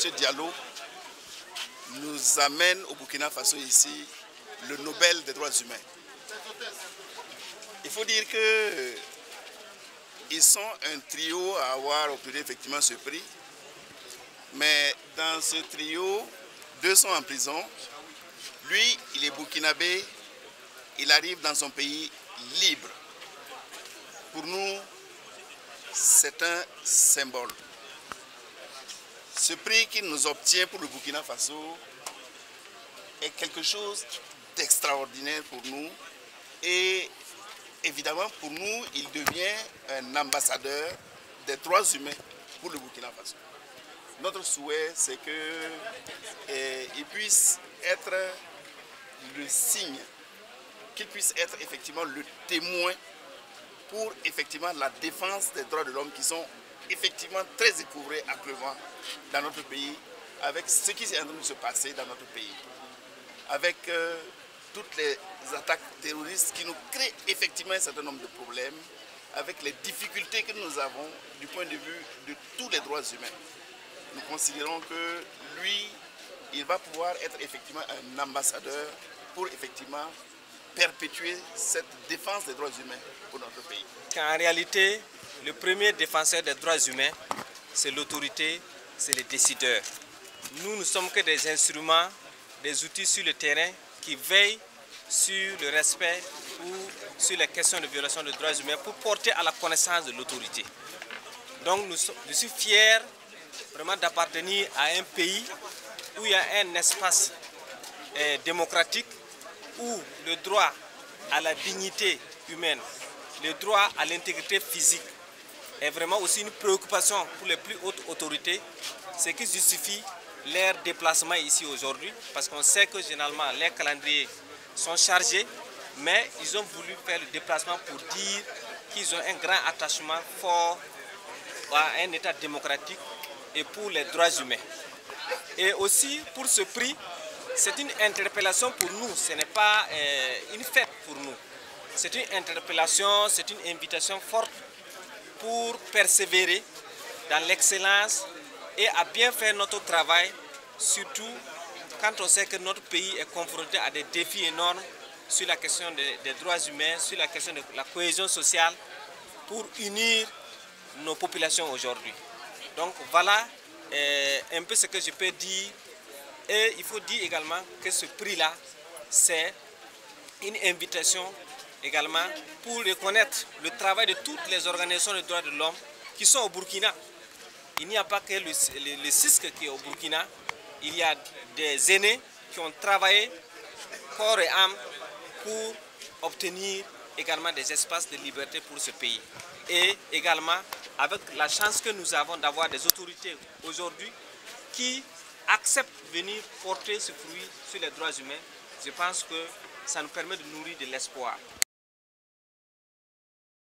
M. Diallo nous amène au Burkina Faso ici le Nobel des droits humains. Il faut dire qu'ils sont un trio à avoir obtenu effectivement ce prix. Mais dans ce trio, 2 sont en prison. Lui, il est burkinabé, il arrive dans son pays libre. Pour nous, c'est un symbole. Ce prix qu'il nous obtient pour le Burkina Faso est quelque chose d'extraordinaire pour nous. Et évidemment, pour nous, il devient un ambassadeur des droits humains pour le Burkina Faso. Notre souhait, c'est qu'il puisse être le signe, qu'il puisse être effectivement le témoin pour effectivement la défense des droits de l'homme qui sont effectivement très écouvrés actuellement dans notre pays, avec ce qui est en train de se passer dans notre pays, avec toutes les attaques terroristes qui nous créent effectivement un certain nombre de problèmes, avec les difficultés que nous avons du point de vue de tous les droits humains. Nous considérons que lui, il va pouvoir être effectivement un ambassadeur pour effectivement perpétuer cette défense des droits humains pour notre pays. En réalité, le premier défenseur des droits humains, c'est l'autorité, c'est les décideurs. Nous ne sommes que des instruments, des outils sur le terrain qui veillent sur le respect ou sur les questions de violation des droits humains pour porter à la connaissance de l'autorité. Donc je suis fier vraiment d'appartenir à un pays où il y a un espace démocratique, où le droit à la dignité humaine, le droit à l'intégrité physique est vraiment aussi une préoccupation pour les plus hautes autorités, ce qui justifie leur déplacement ici aujourd'hui, parce qu'on sait que généralement les calendriers sont chargés, mais ils ont voulu faire le déplacement pour dire qu'ils ont un grand attachement fort à un État démocratique et pour les droits humains. Et aussi pour ce prix, c'est une interpellation pour nous, ce n'est pas une fête pour nous. C'est une interpellation, c'est une invitation forte pour persévérer dans l'excellence et à bien faire notre travail, surtout quand on sait que notre pays est confronté à des défis énormes sur la question des droits humains, sur la question de la cohésion sociale, pour unir nos populations aujourd'hui. Donc voilà un peu ce que je peux dire. Et il faut dire également que ce prix-là, c'est une invitation également pour reconnaître le travail de toutes les organisations de droits de l'homme qui sont au Burkina. Il n'y a pas que le CISC qui est au Burkina, il y a des aînés qui ont travaillé corps et âme pour obtenir également des espaces de liberté pour ce pays. Et également avec la chance que nous avons d'avoir des autorités aujourd'hui qui acceptent de venir porter ce fruit sur les droits humains, je pense que ça nous permet de nourrir de l'espoir.